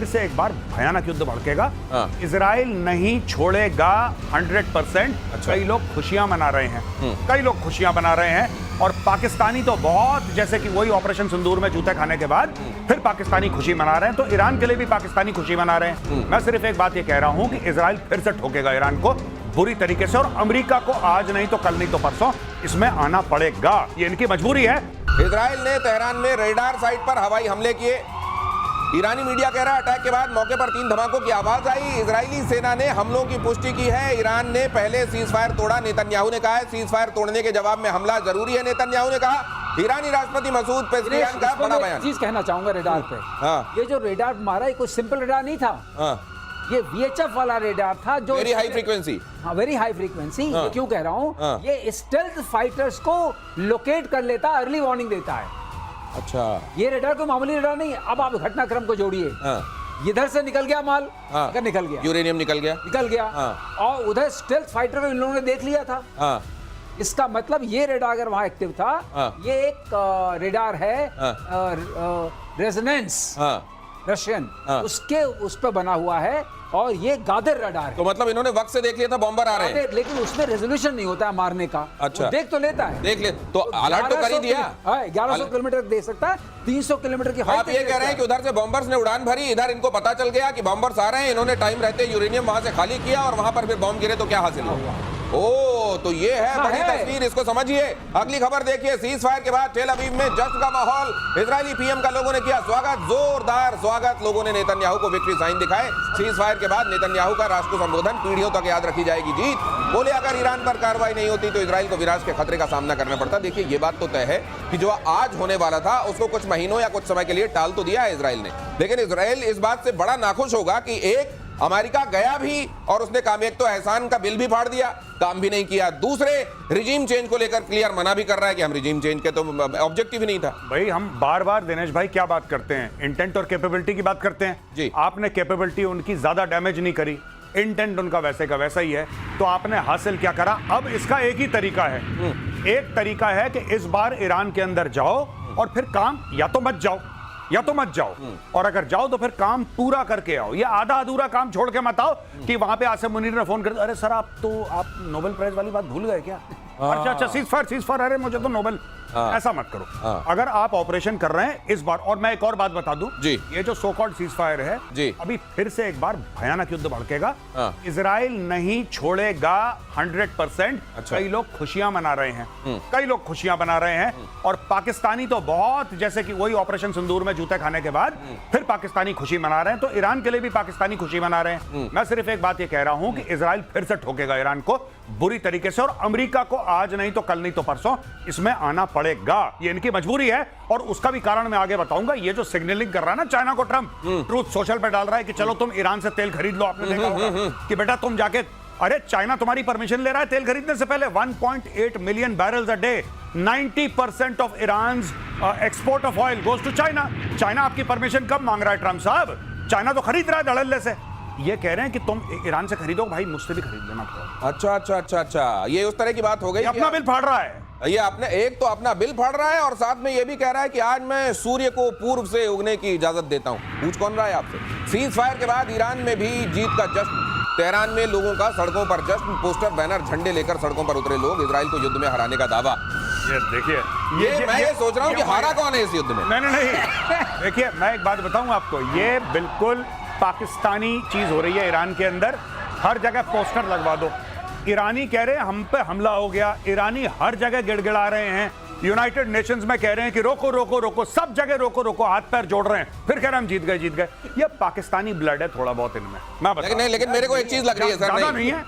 फिर से एक बार भयानक युद्ध भड़केगा। इजराइल नहीं छोड़ेगा 100%। कई लोग खुशियां मना रहे हैं, कई लोग खुशियां मना रहे हैं, और पाकिस्तानी तो बहुत, जैसे कि वही ऑपरेशन सिंदूर में जूते खाने के बाद फिर पाकिस्तानी खुशी मना रहे हैं, तो ईरान के लिए भी पाकिस्तानी खुशी मना रहे हैं। मैं सिर्फ एक बात ये कह रहा हूं कि इजराइल फिर से ठोकेगा ईरान को बुरी तरीके से, और अमेरिका को आज नहीं तो कल नहीं तो परसों इसमें आना पड़ेगा। ये इनकी मजबूरी है। इजराइल ने तेहरान में रेडार साइट पर हवाई हमले किए। ईरानी मीडिया कह रहा है अटैक के बाद मौके पर 3 धमाकों की आवाज आई। इजरायली सेना ने हमलों की पुष्टि की है। ईरान ने पहले सीज फायर तोड़ा, नेतन्याहू ने कहा है सीज फायर तोड़ने के जवाब में हमला जरूरी है, नेतन्याहू ने कहा। ईरानी राष्ट्रपति मसूद पेज़ेश्कियान का बड़ा बयान। चीज कहना चाहूंगा रेडार पे। ये जो रेडार मारा है कोई सिंपल रेडार नहीं था, ये VHF वाला रेडार था जो वेरी हाई फ्रीक्वेंसी। हाँ, वेरी हाई फ्रीक्वेंसी। क्यों कह रहा हूँ, ये स्टेल्थ फाइटर्स को लोकेट कर लेता, अर्ली वार्निंग देता है। अच्छा, ये रेडार कोई मामूली रेडार नहीं है। अब आप घटनाक्रम को जोड़िए, इधर से निकल गया माल, निकल गया यूरेनियम, निकल गया, और उधर स्टेल्थ फाइटर को इन लोगों ने देख लिया था। इसका मतलब ये रेडार अगर वहां एक्टिव था, ये एक रेडार है रेजोनेंस रशियन, उसके उस पर बना हुआ है, और ये गादर रडार है। तो मतलब इन्होंने वक्त से देख लिया था बॉम्बर आ रहे हैं, लेकिन उसमें रेजोल्यूशन नहीं होता है मारने का। अच्छा, देख तो लेता है, देख ले तो अलर्ट तो कर ही दिया। 1100 किलोमीटर दे सकता है, 300 किलोमीटर की। आप ये कह रहे हैं कि उधर से बॉम्बर्स ने उड़ान भरी, इधर इनको पता चल गया कि बॉम्बर्स आ रहे हैं, इन्होंने टाइम रहते यूरेनियम वहां से खाली किया, और वहां पर फिर बॉम्ब गिरे तो क्या हासिल हुआ? ओ, तो ये है बड़ी तस्वीर, इसको समझिए। अगली खबर देखिए। सीज फायर के बाद टेल अवीव में जश्न का माहौल। इजरायली पीएम का लोगों ने किया स्वागत, जोरदार स्वागत। लोगों ने नेतन्याहू को विक्ट्री साइन दिखाए। सीज फायर के बाद नेतन्याहू का राष्ट्र को संबोधन, पीढ़ियों तक याद रखी जाएगी जीत। बोले अगर ईरान पर कार्रवाई नहीं होती तो इजराइल को विनाश के खतरे का सामना करना पड़ता। देखिए, ये बात तो तय है कि जो आज होने वाला था उसको कुछ महीनों या कुछ समय के लिए टाल तो दिया है इजराइल ने, लेकिन इजराइल इस बात से बड़ा नाखुश होगा कि एक, अमेरिका गया भी और उसने काम, एक तो एहसान का बिल भी फाड़ दिया, काम भी नहीं किया, दूसरे रिजीम चेंज को लेकर क्लियर मना भी कर रहा है कि हम रिजीम चेंज के तो ऑब्जेक्टिव ही नहीं था। भाई हम बार बार दिनेश भाई क्या बात करते हैं, इंटेंट और कैपेबिलिटी की बात करते हैं जी। आपने कैपेबिलिटी उनकी ज्यादा डैमेज नहीं करी, इंटेंट उनका वैसे का वैसा ही है, तो आपने हासिल क्या करा? अब इसका एक ही तरीका है, एक तरीका है कि इस बार ईरान के अंदर जाओ और फिर काम या तो मत जाओ, या तो मत जाओ, और अगर जाओ तो फिर काम पूरा करके आओ। ये आधा अधूरा काम छोड़ के मत आओ कि वहां पे आसिम मुनीर ने फोन कर दिया, अरे सर आप नोबेल प्राइज वाली बात भूल गए क्या? अच्छा सीज फायर, अरे मुझे तो नोबेल। ऐसा मत करो। अगर आप ऑपरेशन कर रहे हैं इस बार, और मैं एक और बात बता दूं जी, ये जो सो कॉल्ड सीज फायर है जी, अभी फिर से एक बार भयानक युद्ध भड़केगा। इजराइल नहीं छोड़ेगा 100%। कई लोग खुशियां मना रहे हैं, कई लोग खुशियां मना रहे हैं, और पाकिस्तानी तो बहुत, जैसे कि वही ऑपरेशन सिंदूर में जूते खाने के बाद फिर पाकिस्तानी खुशी मना रहे हैं, तो ईरान के लिए भी पाकिस्तानी खुशी मना रहे हैं। मैं सिर्फ एक बात ये कह रहा हूं कि इजराइल फिर से ठोकेगा ईरान को बुरी तरीके से, और अमेरिका को आज नहीं तो कल नहीं तो परसों इसमें आना पड़ेगा। ये इनकी मजबूरी है, और उसका भी कारण मैं आगे बताऊंगा। ये जो सिग्नलिंग कर रहा है ना चाइना को ट्रंप, ट्रूथ सोशल पे डाल रहा है कि चलो तुम ईरान से तेल खरीद लो, आपने देखा होगा कि बेटा तुम जाके, अरे चाइना तुम्हारी परमिशन ले रहा है तेल खरीदने से पहले। 1.8 million barrels a day, 90% of Iran export of oil goes to China. China आपकी परमिशन कब मांग रहा है ट्रंप साहब? चाइना तो खरीद रहा है धड़ल्ले से। ये कह रहे हैं कि तुम ईरान से खरीदो, भाई मुझसे भी खरीद लेना थोड़ा। अच्छा, ये उस तरह की बात हो गई। अपना बिल फाड़ रहा है, ये आपने एक तो अपना बिल फाड़ रहा है, और साथ में ये भी कह रहा है कि आज मैं सूर्य को पूर्व से उगने की इजाजत देता हूं। पूछ कौन रहा है आपसे? सीज फायर के बाद ईरान में भी जीत का जश्न। तेहरान में लोगों का सड़कों पर जश्न, पोस्टर बैनर झंडे लेकर सड़कों पर उतरे लोग, इजराइल को युद्ध में हराने का दावा। ये देखिए, मैं ये सोच रहा हूं कि हारा कौन है इस युद्ध में? नहीं देखिए, मैं एक बात बताऊं आपको, ये बिल्कुल पाकिस्तानी चीज हो रही है ईरान के अंदर। हर जगह पोस्टर लगवा दो, ईरानी कह रहे हैं हम पे हमला हो गया, ईरानी हर जगह गिड़गिड़ा रहे हैं, यूनाइटेड नेशंस में कह रहे हैं कि रोको रोको रोको, सब जगह रोको रोको, हाथ पैर जोड़ रहे हैं, फिर कह रहे हैं हम जीत गए। ये पाकिस्तानी ब्लड है थोड़ा बहुत इनमें, मैं बता। लेकिन मेरे को एक चीज लग रही है सर, ज्यादा नहीं है,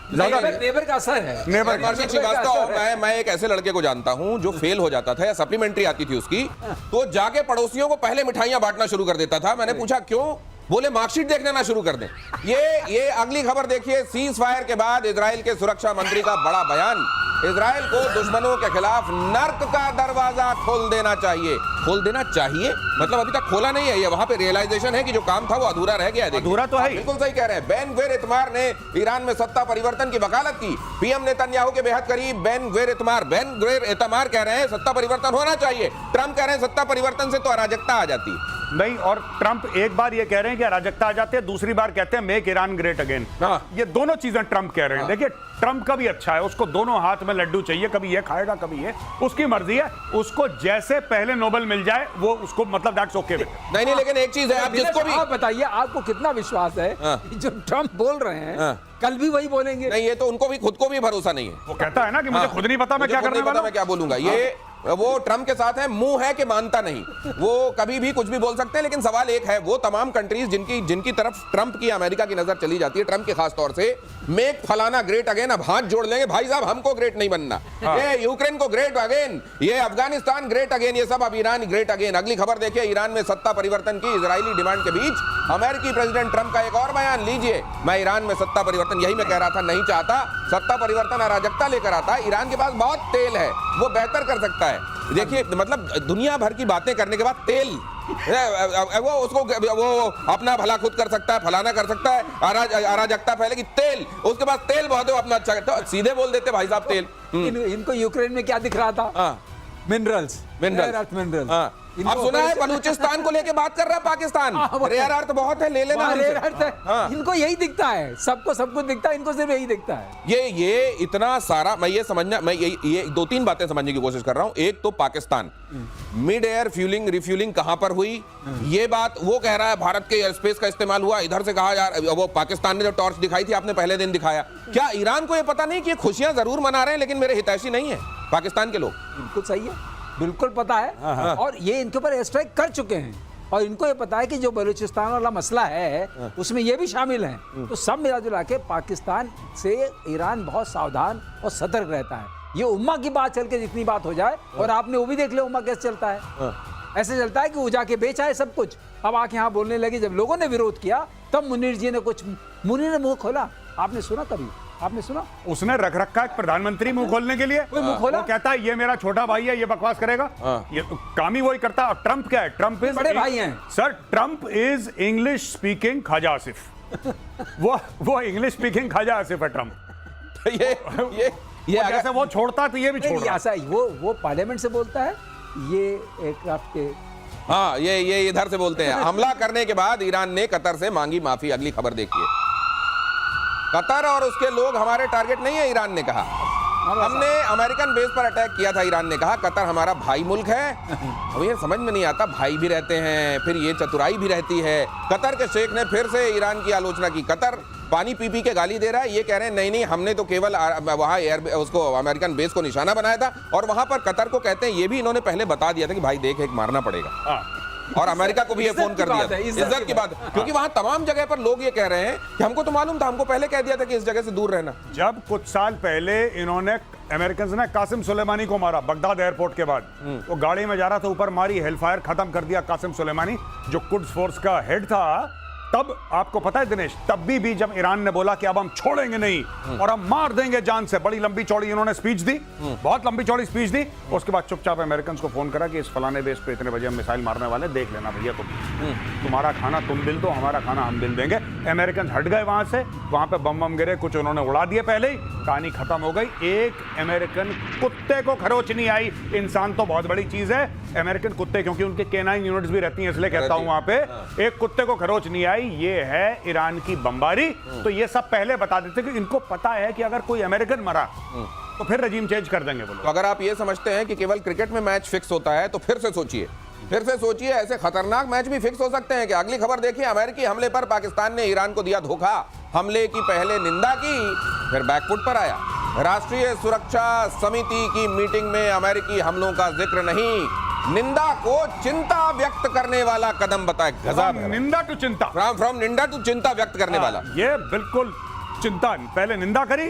नेबर का असर है। नेबर श्रीवास्तव, मैं एक ऐसे लड़के को जानता हूं जो फेल हो जाता था या सप्लीमेंट्री आती थी उसकी, तो जाके पड़ोसियों को पहले मिठाइयां बांटना शुरू कर देता था। मैंने पूछा क्यों? बोले मार्कशीट देखने ना शुरू कर दें। ये अगली खबर देखिए। सीज फायर के बाद इजराइल के सुरक्षा मंत्री का बड़ा बयान। इजराइल को दुश्मनों के खिलाफ नर्क का दरवाजा खोल देना चाहिए। खोल देना चाहिए मतलब अभी तक खोला नहीं है, ये वहां पे रियलाइजेशन है कि जो काम था वो अधूरा रह गया है। अधूरा तो है, बिल्कुल सही कह रहे हैं। बेन ग्विर इतमार ने ईरान में सत्ता परिवर्तन की वकालत की। पीएम नेतन्याहू के बेहद करीब बेन ग्विर इतमार कह रहे हैं सत्ता परिवर्तन होना चाहिए। ट्रंप कह रहे हैं सत्ता परिवर्तन से तो अराजकता आ जाती है। नहीं, और ट्रंप एक बार ये कह रहे हैं कि अराजकता आ जाती है, दूसरी बार कहते हैं मेक ईरान ग्रेट अगेन। ये दोनों चीजें ट्रंप कह रहे हैं। देखिए ट्रंप का भी अच्छा है, उसको दोनों हाथ में लड्डू चाहिए, कभी ये खाएगा कभी ये, उसकी मर्जी है, उसको जैसे पहले नोबेल मिल जाए वो उसको मतलब दैट्स ओके। नहीं, लेकिन एक चीज है, आप जिसको भी आप बताइए, आपको कितना विश्वास है कि जो ट्रंप बोल रहे हैं कल भी वही बोलेंगे? नहीं, ये तो उनको भी खुद को भी भरोसा नहीं है। वो कहता है ना कि मुझे खुद नहीं पता मैं क्या करने वाला हूं, मैं क्या बोलूंगा। ये वो ट्रंप के साथ है, मुंह है कि मानता नहीं, वो कभी भी कुछ भी बोल सकते हैं। लेकिन सवाल एक है, वो तमाम कंट्रीज जिनकी तरफ ट्रंप की, अमेरिका की नजर चली जाती है, ट्रंप के खास तौर से, मेक फलाना ग्रेट अगेन, अब हाथ जोड़ लेंगे भाई साहब, हमको ग्रेट नहीं बनना, ये यूक्रेन को ग्रेट अगेन, ये अफगानिस्तान ग्रेट अगेन, ये सब अब ईरान ग्रेट अगेन। अगली खबर देखिए, ईरान में सत्ता परिवर्तन की इजरायली डिमांड के बीच अमेरिकी प्रेसिडेंट ट्रंप का एक और बयान लीजिए। मैं ईरान में सत्ता परिवर्तन, यही मैं कह रहा था, नहीं चाहता सत्ता परिवर्तन, अराजकता लेकर आता है। ईरान के पास बहुत तेल है, वो बेहतर कर सकता है। देखिए मतलब दुनिया भर की बातें करने के बाद तेल, वो उसको वो अपना भला खुद कर सकता है, फलाना कर सकता है, अराजकता फैलेगी, तेल, उसके बाद तेल बहुत है, अपना अच्छा करता है, सीधे बोल देते भाई साहब तेल। इनको यूक्रेन में क्या दिख रहा था? मिनरल्स। अब सुना है बलूचिस्तान को लेके बात कर रहा है पाकिस्तान, रेयर अर्थ बहुत है, ले लेना। रेयर अर्थ है, इनको यही दिखता है, सबको सब कुछ दिखता है, इनको सिर्फ यही दिखता है। ये इतना सारा, मैं ये समझना, मैं ये दो तीन बातें समझने की कोशिश कर रहा हूं। एक तो Pakistan mid air fuelling refuelling कहां पर हुई, ये बात वो कह रहा है, भारत के एयर स्पेस का इस्तेमाल हुआ, इधर से कहा यार, वो पाकिस्तान ने जो टॉर्च दिखाई थी आपने पहले दिन दिखाया, क्या ईरान को ये पता नहीं कि ये खुशियां जरूर मना रहे हैं लेकिन मेरे हितैषी नहीं है पाकिस्तान के लोग? बिल्कुल सही है, बिल्कुल पता है, और ये इनके ऊपर एयर स्ट्राइक कर चुके हैं, और इनको ये पता है कि जो बलूचिस्तान वाला मसला है उसमें ये भी शामिल है। तो सब मिला जुला के पाकिस्तान से ईरान बहुत सावधान और सतर्क रहता है। ये उम्मा की बात चल के जितनी बात हो जाए, और आपने वो भी देख लिया उम्मा कैसे चलता है, ऐसे चलता है कि वो जाके बेच आए सब कुछ, अब आके यहाँ बोलने लगे। जब लोगों ने विरोध किया तब मुनीर जी ने मुनीर ने मुंह खोला। आपने सुना कभी? आपने सुना? उसने रख रखा है प्रधानमंत्री मुंह खोलने के लिए, मुंह खोला, वो कहता है ये मेरा छोटा भाई है, ये बकवास करेगा, ये काम ही वही करता है। ट्रंप क्या है? ट्रंप इज बड़े भाई हैं sir, Trump is English speaking Khawaja Asif. वो इंग्लिश स्पीकिंग ख्वाजा आसिफ है ट्रंप। ये जैसे वो छोड़ता तो ये भी छोड़ रहा। ऐसा वो पार्लियामेंट से बोलता है, ये एयरक्राफ्ट के, हाँ, ये इधर से बोलते हैं। हमला करने के बाद ईरान ने कतर से मांगी माफी। अगली खबर देखिए, कतर और उसके लोग हमारे टारगेट नहीं है, ईरान ने कहा। हमने अमेरिकन बेस पर अटैक किया था, ईरान ने कहा। कतर हमारा भाई मुल्क है। अब ये समझ में नहीं आता, भाई भी रहते हैं, फिर ये चतुराई भी रहती है। कतर के शेख ने फिर से ईरान की आलोचना की। कतर पानी पी के गाली दे रहा है, ये कह रहे हैं नहीं, हमने तो केवल वहाँ उसको अमेरिकन बेस को निशाना बनाया था, और वहां पर कतर को कहते हैं, ये भी इन्होंने पहले बता दिया था कि भाई देख, एक मारना पड़ेगा, और अमेरिका को भी ये फोन कर दिया, इज्जत की बात, क्योंकि वहां तमाम जगह पर लोग ये कह रहे हैं कि हमको तो मालूम था, हमको पहले कह दिया था कि इस जगह से दूर रहना। जब कुछ साल पहले इन्होंने अमेरिकन ने कासिम सुलेमानी को मारा बगदाद एयरपोर्ट के बाद, वो गाड़ी में जा रहा था, ऊपर मारी, हेलफायर खत्म कर दिया कासिम सुलेमानी, जो कुड्स फोर्स का हेड था। तब आपको पता है दिनेश, तब भी जब ईरान ने बोला कि अब हम छोड़ेंगे नहीं और हम मार देंगे जान से, बड़ी लंबी चौड़ी इन्होंने स्पीच दी, बहुत लंबी चौड़ी स्पीच दी। उसके बाद चुपचाप अमेरिकन को फोन करा कि इस फलाने बेस पे इतने बजे हम मिसाइल मारने वाले, देख लेना भैया, तुम्हारा खाना तुम बिल दो, हमारा खाना हम बिल देंगे। अमेरिकन हट गए वहां से, वहां पे बम गिरे, कुछ उन्होंने उड़ा दिए, पहले ही कहानी खत्म हो गई। एक अमेरिकन कुत्ते को खरोच नहीं आई। इंसान तो बहुत बड़ी चीज है, अमेरिकन कुत्ते, क्योंकि उनके केनाइन यूनिट्स भी रहती हैं, इसलिए कहता हूं, वहां पे एक कुत्ते को खरोच नहीं आई। ये है ईरान की बमबारी। तो ये सब पहले बता देते कि इनको पता है कि अगर कोई अमेरिकन मरा तो फिर रजीम चेंज कर देंगे वो लोग। तो अगर आप ये समझते हैं कि केवल क्रिकेट में मैच फिक्स होता है, तो फिर से सोचिए, ऐसे खतरनाक मैच भी फिक्स हो सकते हैं कि। अगली खबर देखिए, अमेरिकी हमले पर पाकिस्तान ने ईरान को दिया धोखा। हमले की पहले निंदा की, फिर बैकफुट पर आया। राष्ट्रीय सुरक्षा समिति की मीटिंग में अमेरिकी हमलों का जिक्र नहीं, निंदा को चिंता व्यक्त करने वाला कदम बताया। गजब, निंदा टू चिंता, फ्रॉम निंदा टू चिंता व्यक्त करने वाला। ये बिल्कुल चिंता, पहले निंदा करी,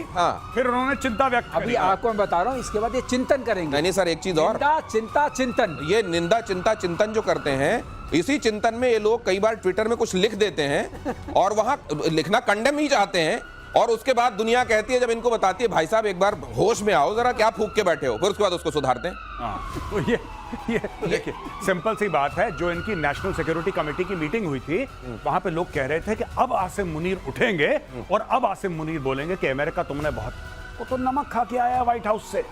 फिर उन्होंने चिंता व्यक्त करी। अभी आपको मैं बता रहा हूं, इसके बाद ये चिंतन करेंगे। नहीं सर, एक चीज और, चिंता चिंतन, ये निंदा चिंता चिंतन जो करते हैं, इसी चिंतन में ये लोग कई बार ट्विटर में कुछ लिख देते हैं और वहां लिखना कंडेम ही चाहते हैं, और उसके बाद दुनिया कहती है, जब इनको बताती है भाई साहब एक बार होश में आओ जरा, क्या फूंक के बैठे हो, फिर उसके बाद उसको सुधारते हैं। तो ये देखिए सिंपल सी बात है, जो इनकी नेशनल सिक्योरिटी कमेटी की मीटिंग हुई थी, वहां पे लोग कह रहे थे कि अब आसिम मुनीर उठेंगे और अब आसिम मुनीर बोलेंगे कि अमेरिका तुमने बहुत, वो तो नमक खा के आया व्हाइट हाउस से,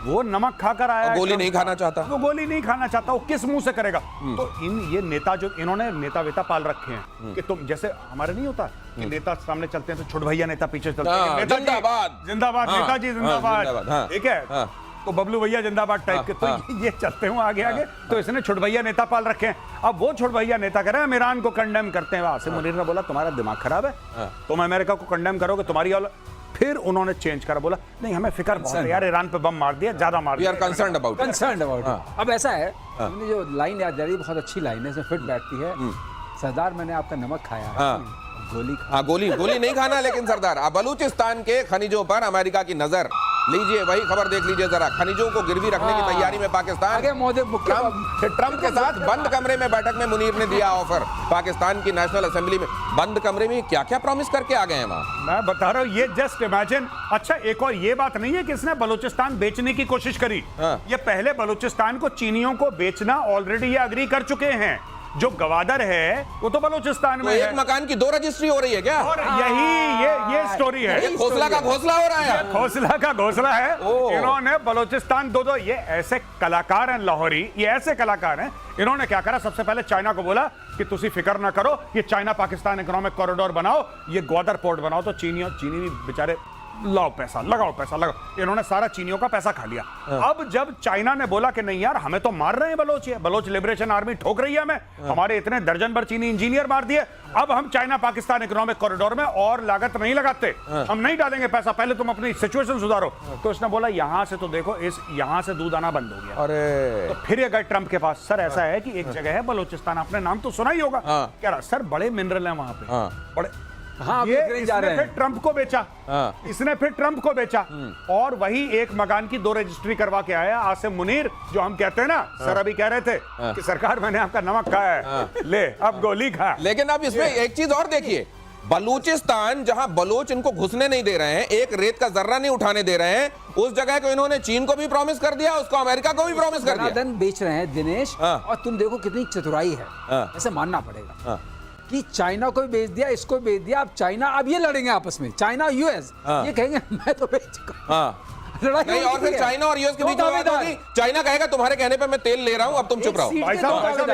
वो नमक खाकर आया है गोली ट्रंप नहीं का। खाना चाहता। वो गोली नहीं खाना चाहता, वो किस मुंह से करेगा? तो ये नेता जो इन्होंने नेता वेता पाल रखे हैं कि तुम जैसे हमारे नहीं होता कि नेता सामने चलते हैं तो छोट भैया नेता पीछे चलते हाँ, हैं, नेताजी जिंदाबाद। जिंदाबाद, हाँ, नेताजी हाँ, जिंदाबाद, हाँ। ठीक है। हाँ। तो बबलू भैया जिंदाबाद टाइप के, तो ये चलते हुए आगे आगे। तो इसने छोट भैया नेता पाल रखे हैं। अब वो छोट भैया नेता कह रहे हैं हम ईरान को कंडेम करते हैं। आसिम मुनीर ने बोला तुम्हारा दिमाग खराब है, तुम अमेरिका को कंडेम करोगे, तुम्हारी औलाद। फिर उन्होंने चेंज करा, बोला नहीं हमें फिक्र बहुत है यार, ईरान पे बम मार दिया, ज्यादा मार वी आर दिया। कंसर्न्ड अबाउट कंसर्न अब ऐसा है, हमने जो लाइन याद जा रही है बहुत अच्छी लाइन है, इसमें फिट बैठती है। सरदार मैंने आपका नमक खाया है, गोली खा। हाँ, गोली नहीं खाना, लेकिन सरदार अब बलूचिस्तान के खनिजों पर अमेरिका की नजर। लीजिए वही खबर देख लीजिए जरा। खनिजों को गिरवी रखने की तैयारी में पाकिस्तान। आगे मोदी ट्रंप के साथ बंद कमरे में बैठक में मुनीर ने दिया ऑफर। पाकिस्तान की नेशनल असेंबली में बंद कमरे में क्या क्या प्रॉमिस करके आ गए हैं वहां। मैं बता रहा हूँ, ये जस्ट इमेजिन। अच्छा, एक और ये बात नहीं है कि इसने बलूचिस्तान बेचने की कोशिश करी। हाँ। ये पहले बलूचिस्तान को चीनियों को बेचना ऑलरेडी ये अग्री कर चुके हैं। जो गवादर है वो तो बलूचिस्तान तो में एक है, मकान की 2 रजिस्ट्री हो रही है क्या? और यही ये स्टोरी है। ये घोसला का घोसला हो रहा है। घोसला का घोसला है। ओह। इन्होंने बलूचिस्तान दो ये ऐसे कलाकार हैं लाहौरी, ये ऐसे कलाकार हैं। इन्होंने क्या करा, सबसे पहले चाइना को बोला कि तुसी फिक्र ना करो, ये चाइना पाकिस्तान इकोनॉमिक कॉरिडोर बनाओ, ये ग्वादर पोर्ट बनाओ। तो चीनी भी बेचारे लाओ पैसा, लगाओ पैसा, लगाओ। इन्होंने सारा चीनियों का पैसा खा लिया। अब जब चाइना ने बोला कि नहीं यार हमें तो मार रहे हैं बलोच लिबरेशन आर्मी ठोक रही है हमें, हमारे इतने दर्जन भर चीनी इंजीनियर मार दिए, अब हम चाइना पाकिस्तान इकोनॉमिक कॉरिडोर में और लागत नहीं लगाते, हम नहीं डालेंगे पैसा, पहले तुम अपनी सिचुएशन सुधारो। तो इसने बोला यहां से तो देखो, इस यहां से दूध आना बंद हो गया। अरे तो फिर ये गए ट्रंप के पास, सर ऐसा है कि एक जगह है बलूचिस्तान, आपने नाम तो सुना ही होगा। कह रहा सर बड़े मिनरल हैं वहां पे, बड़े। हाँ, ये बिखरे जा इसने रहे फिर हैं। ट्रंप को बेचा, इसने फिर ट्रंप को बेचा, और वही एक मकान की 2 रजिस्ट्री करवा के आया आसिम मुनीर, जो हम कहते हैं ना, सर अभी कह रहे थे कि सरकार मैंने आपका नमक खाया है, ले अब गोली खा। लेकिन अब इसमें एक चीज और देखिए, बलूचिस्तान जहां बलोच इनको घुसने नहीं दे रहे हैं, एक रेत का जर्रा नहीं उठाने दे रहे हैं, उस जगह को इन्होंने चीन को भी प्रॉमिस कर दिया, उसको अमेरिका को भी प्रॉमिस कर दिया। धन बेच रहे हैं दिनेश, और तुम देखो कितनी चतुराई है, ऐसे मानना पड़ेगा कि चाइना को भी बेच दिया, इसको भी बेच दिया। अब चाइना, अब ये लड़ेंगे आपस में, चाइना यूएस, ये कहेंगे मैं तो बेच चुका। लड़ाई नहीं, और फिर चाइना और यूएस के बीच में बात होगी, चाइना कहेगा तुम्हारे कहने पे मैं तेल ले रहा हूं, अब तुम चुप रहो। भाई साहब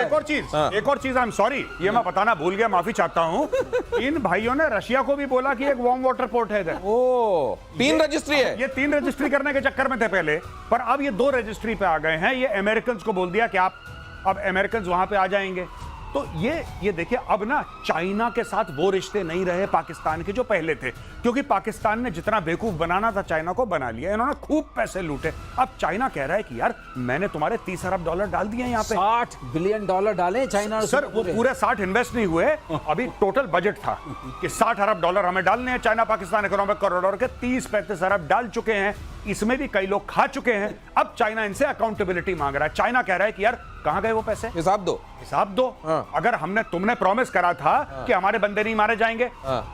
एक और चीज आई एम सॉरी, ये मैं बताना भूल गया, माफी चाहता हूं। इन भाइयों ने रशिया को भी बोला कि एक वार्म वाटर पोर्ट है इधर। ओ 3 रजिस्ट्री है। ये 3 रजिस्ट्री करने के चक्कर में थे पहले, पर अब ये 2 रजिस्ट्री पे आ गए हैं। ये अमेरिकन को बोल दिया कि आप अब अमेरिकन वहां पे आ जाएंगे। तो ये देखिए, अब ना चाइना के साथ वो रिश्ते नहीं रहे पाकिस्तान के जो पहले थे, क्योंकि पाकिस्तान ने जितना बेवकूफ बनाना था चाइना को बना लिया, इन्होंने खूब पैसे लूटे। अब चाइना कह रहा है कि यार मैंने तुम्हारे $30 अरब डाल दिए यहाँ पे, $60 बिलियन डाले चाइना। सर वो पूरे 60 इन्वेस्ट नहीं हुए, अभी टोटल बजट था कि $60 अरब हमें डालने हैं चाइना पाकिस्तान इकोनॉमिक कॉरिडोर के, 30-35 अरब डाल चुके हैं, इसमें भी कई लोग खा चुके हैं। अब चाइना इनसे अकाउंटेबिलिटी मांग रहा है। चाइना कह रहा है कि यार कहां गए वो पैसे, हिसाब दो। अगर तुमने प्रॉमिस करा था कि हमारे बंदे नहीं मारे जाएंगे,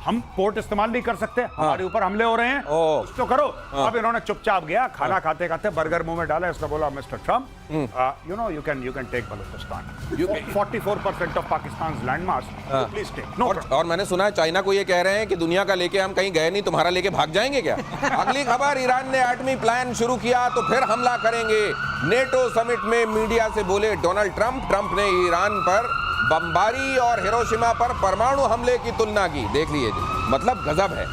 हम पोर्ट इस्तेमाल नहीं कर सकते, हमारे ऊपर हमले हो रहे हैं, कुछ तो करो। अब इन्होंने चुपचाप गया, खाना खाते खाते बर्गर मुंह में डाला, इसने बोला mister Trump, you can take Balochistan, 44% of Pakistan land mass, please take. और मैंने सुना है चाइना को ये कह रहे हैं कि दुनिया का लेके हम कहीं गए नहीं, तुम्हारा लेके भाग जाएंगे क्या? अगली खबर, ईरान ने एटमी प्लान शुरू किया तो फिर हमला करेंगे। नेटो समिट में मीडिया से बोले डोनाल्ड ट्रंप ने ईरान पर बमबारी और हिरोशिमा पर परमाणु हमले की तुलना की। देख लीजिए, मतलब गजब है।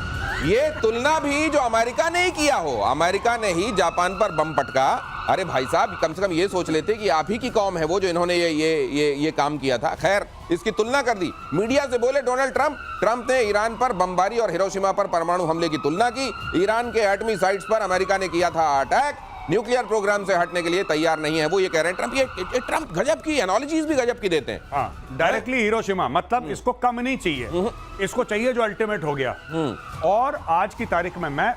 ये तुलना भी जो अमेरिका ने ही किया हो, अमेरिका ने ही जापान पर बम पटका। अरे भाई साहब, कम से कम ये सोच लेते कि आप ही की कौम है वो जो इन्होंने ये काम किया था। खैर, इसकी तुलना कर दी। मीडिया से बोले डोनाल्ड ट्रंप ने ईरान पर बमबारी और हिरोशिमा पर परमाणु हमले की तुलना की। ईरान के एटमी साइट्स पर अमेरिका ने किया था अटैक, न्यूक्लियर प्रोग्राम से हटने के लिए तैयार नहीं है वो, ये कह रहे हैं ट्रंप गजब की एनालॉजीज भी गजब की देते हैं। हाँ, डायरेक्टली हिरोशिमा, मतलब इसको कम नहीं चाहिए, इसको चाहिए जो अल्टीमेट हो गया। और आज की तारीख में मैं